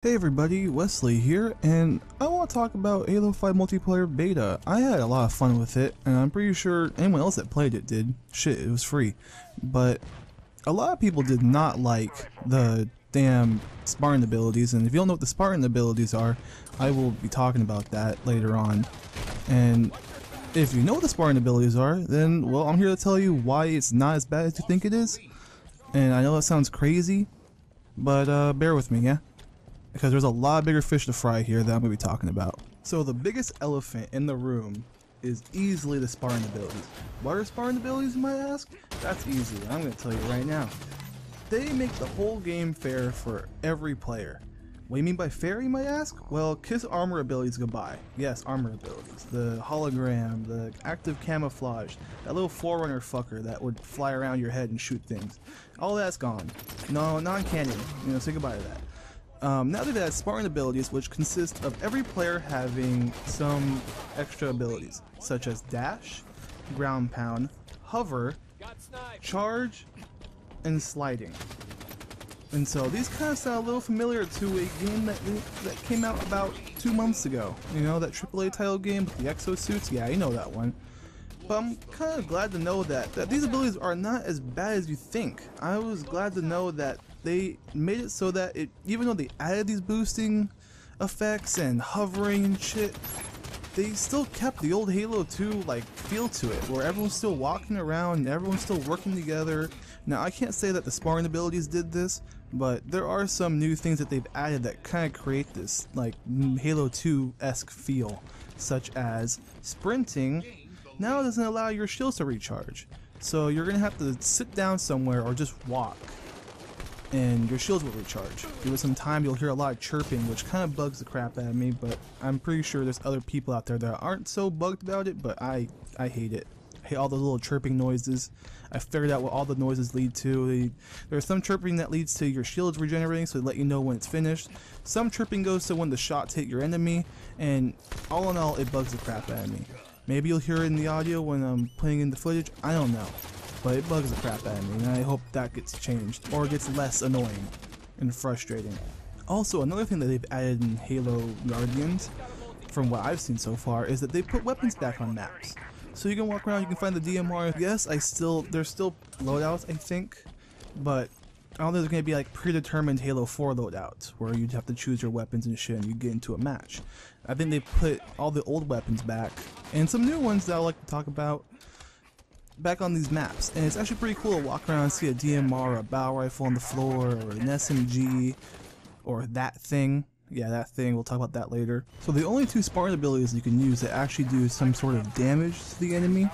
Hey everybody, Wesley here, and I want to talk about Halo 5 multiplayer beta. I had a lot of fun with it, and I'm pretty sure anyone else that played it did. Shit, it was free. But a lot of people did not like the damn Spartan abilities, and if you don't know what the Spartan abilities are, I will be talking about that later on. And if you know what the Spartan abilities are, then, well, I'm here to tell you why it's not as bad as you think it is. And I know that sounds crazy, but bear with me, yeah? Because there's a lot bigger fish to fry here that I'm going to be talking about. So the biggest elephant in the room is easily the Spartan abilities. What are Spartan abilities, you might ask? That's easy, I'm going to tell you right now. They make the whole game fair for every player. What do you mean by fair, you might ask? Well, kiss armor abilities goodbye. Yes, armor abilities. The hologram, the active camouflage, that little forerunner fucker that would fly around your head and shoot things. All that's gone. No, non-canon. Say goodbye to that. Now they've added Spartan abilities, which consist of every player having some extra abilities, such as dash, ground pound, hover, charge, and sliding. And so these kind of sound a little familiar to a game that came out about 2 months ago. You know, that AAA title game with the Exo-suits? Yeah, you know that one. But I'm kind of glad to know that these abilities are not as bad as you think. I was glad to know that they made it so that even though they added these boosting effects and hovering and shit, they still kept the old Halo 2 like feel to it, where everyone's still walking around and everyone's still working together. Now I can't say that the Spartan abilities did this, but there are some new things that they've added that kind of create this like Halo 2-esque feel, such as sprinting now doesn't allow your shields to recharge. So you're gonna have to sit down somewhere or just walk, and your shields will recharge. Give it some time, you'll hear a lot of chirping, which kind of bugs the crap out of me, but I'm pretty sure there's other people out there that aren't so bugged about it, but I hate it. I hate all those little chirping noises. I figured out what all the noises lead to. There's some chirping that leads to your shields regenerating, so they let you know when it's finished. Some chirping goes to when the shots hit your enemy, and all in all, it bugs the crap out of me. Maybe you'll hear it in the audio when I'm putting in the footage, I don't know. But it bugs the crap out of me, and I hope that gets changed, or gets less annoying and frustrating. Also, another thing that they've added in Halo Guardians, from what I've seen so far, is that they put weapons back on maps. So you can walk around, you can find the DMR. Yes, there's still loadouts, I think, but I don't think there's going to be like predetermined Halo 4 loadouts, where you'd have to choose your weapons and shit and you get into a match. I think they put all the old weapons back, and some new ones that I like to talk about, back on these maps. And it's actually pretty cool to walk around and see a DMR or a battle rifle on the floor, or an SMG, or that thing. Yeah, that thing, we'll talk about that later. So the only two Spartan abilities you can use that actually do some sort of damage to the enemy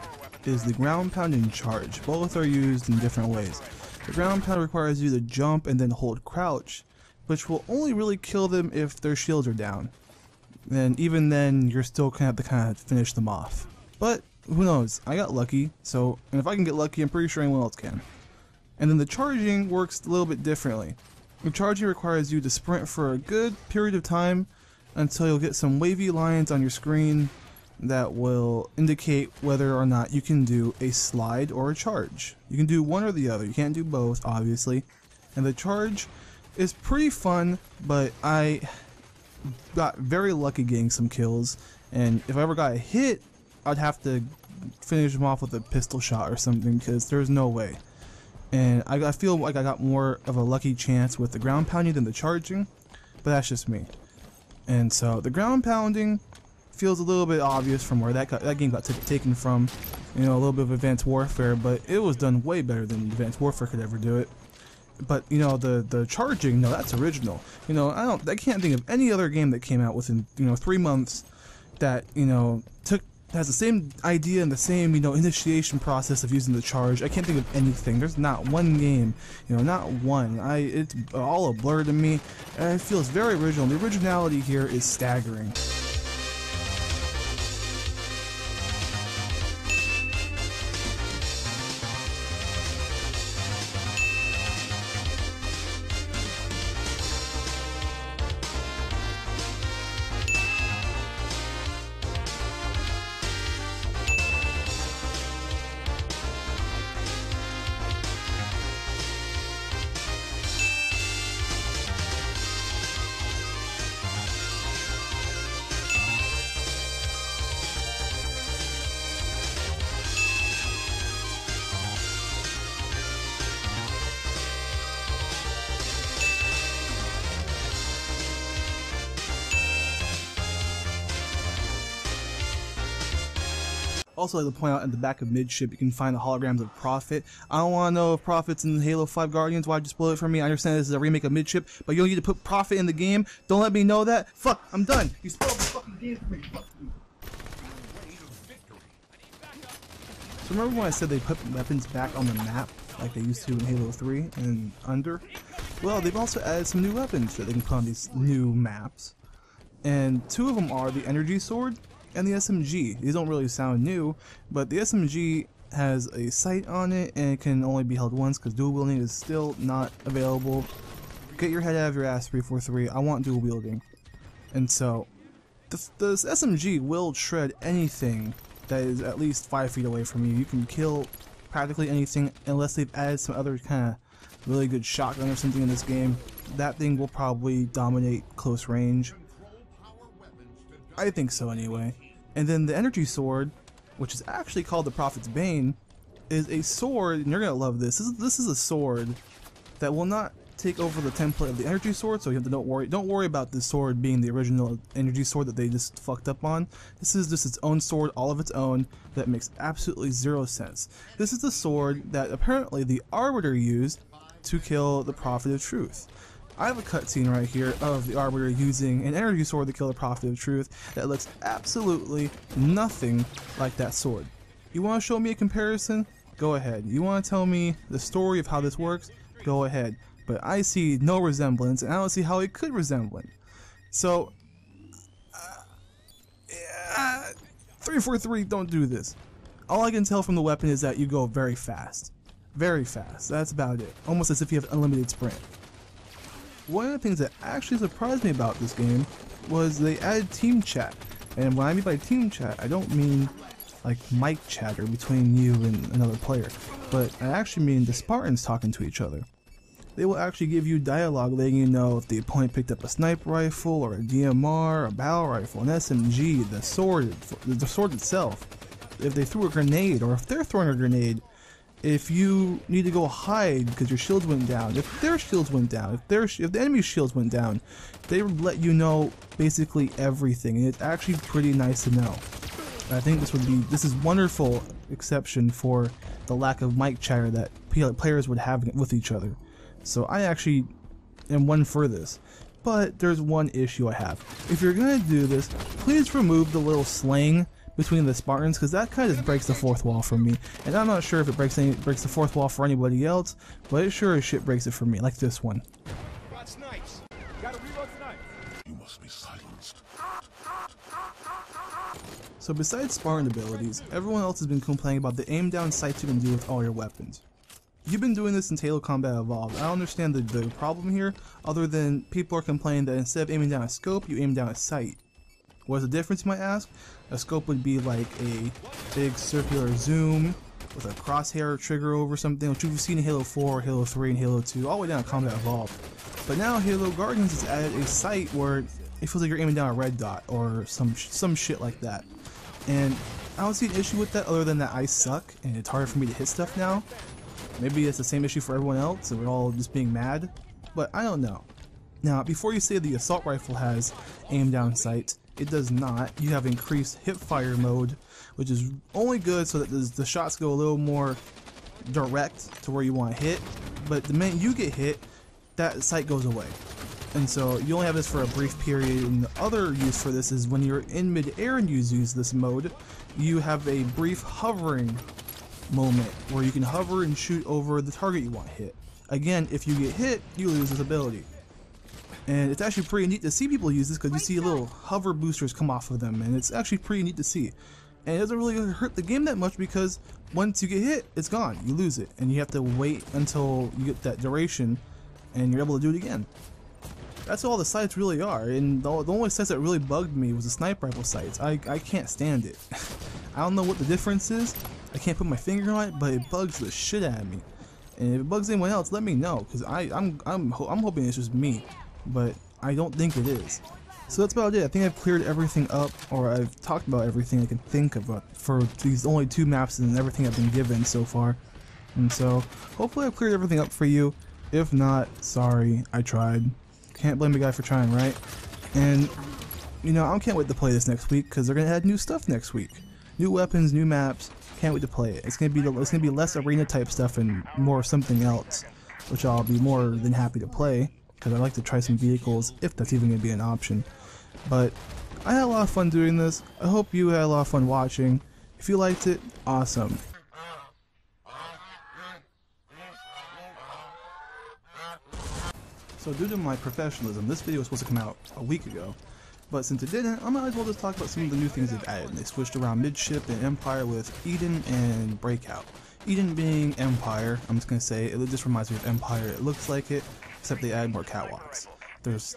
is the ground pound and charge. Both are used in different ways. The ground pound requires you to jump and then hold crouch, which will only really kill them if their shields are down. And even then, you're still gonna have to kind of finish them off. But who knows? I got lucky, and if I can get lucky, I'm pretty sure anyone else can. And then the charging works a little bit differently. The charging requires you to sprint for a good period of time until you'll get some wavy lines on your screen that will indicate whether or not you can do a slide or a charge. You can do one or the other. You can't do both, obviously. And the charge is pretty fun, but I got very lucky getting some kills, and if I ever got a hit, I'd have to finish them off with a pistol shot or something, because there's no way. And I feel like I got more of a lucky chance with the ground pounding than the charging, but that's just me. And so the ground pounding feels a little bit obvious from where that game got taken from, a little bit of Advanced Warfare, but it was done way better than Advanced Warfare could ever do it. But the charging, no, that's original. I can't think of any other game that came out within 3 months that has the same idea and the same initiation process of using the charge. I can't think of anything. There's not one game, not one. It's all a blur to me. It feels very original. The originality here is staggering. Also, I'd like to point out at the back of midship, you can find the holograms of Prophet. I don't want to know if Prophet's in Halo 5 Guardians. Why'd you spoil it for me? I understand this is a remake of midship, but you don't need to put Prophet in the game. Don't let me know that. Fuck, I'm done. You spoiled the fucking game for me. Fuck you. So remember when I said they put weapons back on the map like they used to in Halo 3 and under? Well, they've also added some new weapons that they can put on these new maps. And two of them are the energy sword and the SMG. These don't really sound new, but the SMG has a sight on it and it can only be held once because dual wielding is still not available. Get your head out of your ass, 343. I want dual wielding. And so, the SMG will shred anything that is at least 5 feet away from you. You can kill practically anything unless they've added some other kind of really good shotgun or something in this game. That thing will probably dominate close range. I think so anyway. And then the energy sword, which is actually called the Prophet's Bane, is a sword, and you're gonna love this. This is a sword that will not take over the template of the energy sword, so you have to don't worry about this sword being the original energy sword that they just fucked up on. This is just its own sword, all of its own, that makes absolutely zero sense. This is the sword that apparently the Arbiter used to kill the Prophet of Truth. I have a cutscene right here of the Arbiter using an energy sword to kill the Prophet of Truth that looks absolutely nothing like that sword. You want to show me a comparison? Go ahead. You want to tell me the story of how this works? Go ahead. But I see no resemblance, and I don't see how it could resemble it. So, 343, don't do this. All I can tell from the weapon is that you go very fast. Very fast. That's about it. Almost as if you have unlimited sprint. One of the things that actually surprised me about this game was they added team chat. And when I mean by team chat, I don't mean like mic chatter between you and another player, but I actually mean the Spartans talking to each other. They will actually give you dialogue letting you know if the opponent picked up a sniper rifle or a DMR, a battle rifle, an SMG, the sword itself, if they threw a grenade or if they're throwing a grenade, if you need to go hide because your shields went down, if their shields went down, if the enemy's shields went down, they would let you know basically everything, and it's actually pretty nice to know. I think this is wonderful exception for the lack of mic chatter that players would have with each other. So I actually am one for this. But there's one issue I have. If you're gonna do this, please remove the little slang between the Spartans, because that kind of breaks the fourth wall for me. And I'm not sure if it breaks the fourth wall for anybody else, but it sure as shit breaks it for me, like this one. Got snipes. Gotta reload snipes. You must be silenced. So besides Spartan abilities, everyone else has been complaining about the aim down sights you can do with all your weapons. You've been doing this since Halo Combat Evolved. I don't understand the problem here, other than people are complaining that instead of aiming down a scope, you aim down a sight. What's the difference, you might ask? A scope would be like a big circular zoom with a crosshair trigger over something, which you've seen in Halo 4, Halo 3, and Halo 2, all the way down to Combat Evolved. But now Halo Guardians has added a sight where it feels like you're aiming down a red dot or some shit like that. And I don't see an issue with that other than that I suck and it's harder for me to hit stuff now. Maybe it's the same issue for everyone else and we're all just being mad, but I don't know. Now, before you say the assault rifle has aim down sights, it does not. You have increased hip fire mode, which is only good so that the shots go a little more direct to where you want to hit, but the minute you get hit, that sight goes away. And so you only have this for a brief period, and the other use for this is when you're in mid-air and you use this mode, you have a brief hovering moment where you can hover and shoot over the target you want hit. Again, if you get hit, you lose this ability. And it's actually pretty neat to see people use this because you see little hover boosters come off of them, and it's actually pretty neat to see. And it doesn't really hurt the game that much because once you get hit, it's gone. You lose it, and you have to wait until you get that duration, and you're able to do it again. That's all the sights really are, and the only sights that really bugged me was the sniper rifle sights. I can't stand it. I don't know what the difference is. I can't put my finger on it, but it bugs the shit out of me. And if it bugs anyone else, let me know, because I'm hoping it's just me, but I don't think it is. So that's about it. I think I've cleared everything up, or I've talked about everything I can think about for these only 2 maps and everything I've been given so far. And so hopefully I've cleared everything up for you. If not, sorry, I tried. Can't blame the guy for trying, right? And you know, I can't wait to play this next week because they're gonna add new stuff next week. New weapons, new maps. Can't wait to play it. It's gonna be less arena type stuff and more something else, which I'll be more than happy to play because I like to try some vehicles if that's even gonna be an option. But I had a lot of fun doing this. I hope you had a lot of fun watching. If you liked it, awesome. So due to my professionalism, this video was supposed to come out a week ago. But since it didn't, I might as well just talk about some of the new things they've added. They switched around Midship and Empire with Eden and Breakout. Eden being Empire, I'm just going to say, it just reminds me of Empire. It looks like it, except they added more catwalks. There's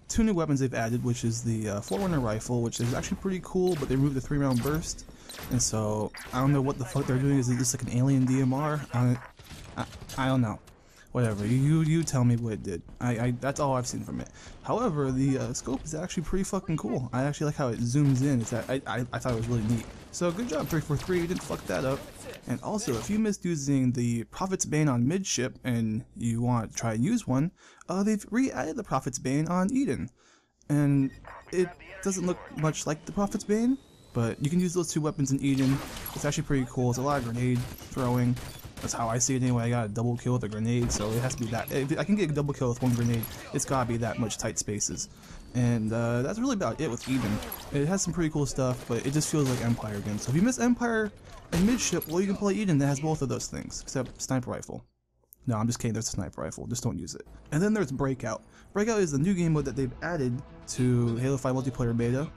2 new weapons they've added, which is the Forerunner Rifle, which is actually pretty cool, but they removed the 3-round burst. And so, I don't know what the fuck they're doing. Is it just like an alien DMR? I don't know. Whatever, you tell me what it did. That's all I've seen from it. However, the scope is actually pretty fucking cool. I actually like how it zooms in. I thought it was really neat. So good job 343, you didn't fuck that up. And also, if you missed using the Prophet's Bane on Midship and you want to try and use one, they've re-added the Prophet's Bane on Eden. And it doesn't look much like the Prophet's Bane, but you can use those 2 weapons in Eden. It's actually pretty cool. It's a lot of grenade throwing. That's how I see it anyway. I got a double kill with a grenade, so it has to be that. If I can get a double kill with 1 grenade, it's gotta be that much tight spaces. And that's really about it with Eden. It has some pretty cool stuff, but it just feels like Empire again. So if you miss Empire and Midship, well, you can play Eden that has both of those things, except Sniper Rifle. No, I'm just kidding, there's a Sniper Rifle, just don't use it. And then there's Breakout. Breakout is the new game mode that they've added to Halo 5 multiplayer beta.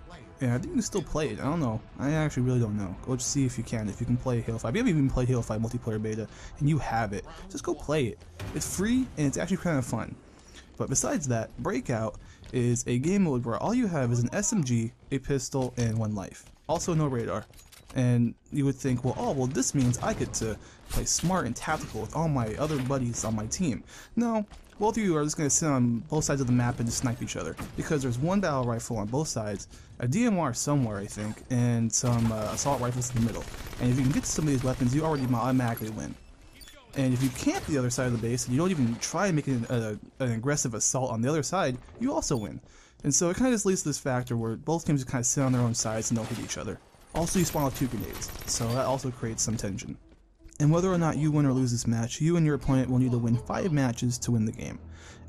And I think you can still play it. I don't know. I actually really don't know. Go see if you can play Halo 5. If you haven't even played Halo 5 multiplayer beta and you have it, just go play it. It's free and it's actually kind of fun. But besides that, Breakout is a game mode where all you have is an SMG, a pistol, and 1 life. Also no radar. And you would think, well, this means I get to play smart and tactical with all my other buddies on my team. No. Both of you are just going to sit on both sides of the map and just snipe each other, because there's 1 battle rifle on both sides, a DMR somewhere I think, and some assault rifles in the middle. And if you can get to some of these weapons, you already automatically win. And if you camp the other side of the base and you don't even try making an aggressive assault on the other side, you also win. And so it kind of just leads to this factor where both teams kind of sit on their own sides and don't hit each other. Also, you spawn with 2 grenades, so that also creates some tension. And whether or not you win or lose this match, you and your opponent will need to win 5 matches to win the game.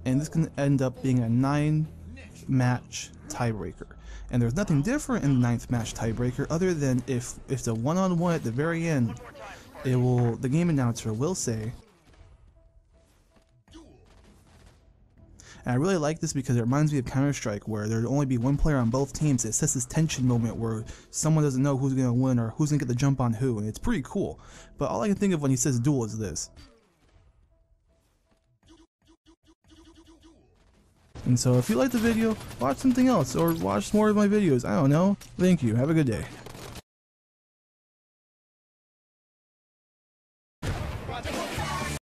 And this can end up being a 9-match tiebreaker. And there's nothing different in the 9th match tiebreaker other than if it's a 1-on-1 at the very end, the game announcer will say, and I really like this because it reminds me of Counter-Strike, where there'd only be 1 player on both teams. It sets this tension moment where someone doesn't know who's going to win or who's going to get the jump on who, and it's pretty cool. But all I can think of when he says duel is this. And so if you liked the video, watch something else, or watch more of my videos, I don't know. Thank you, have a good day.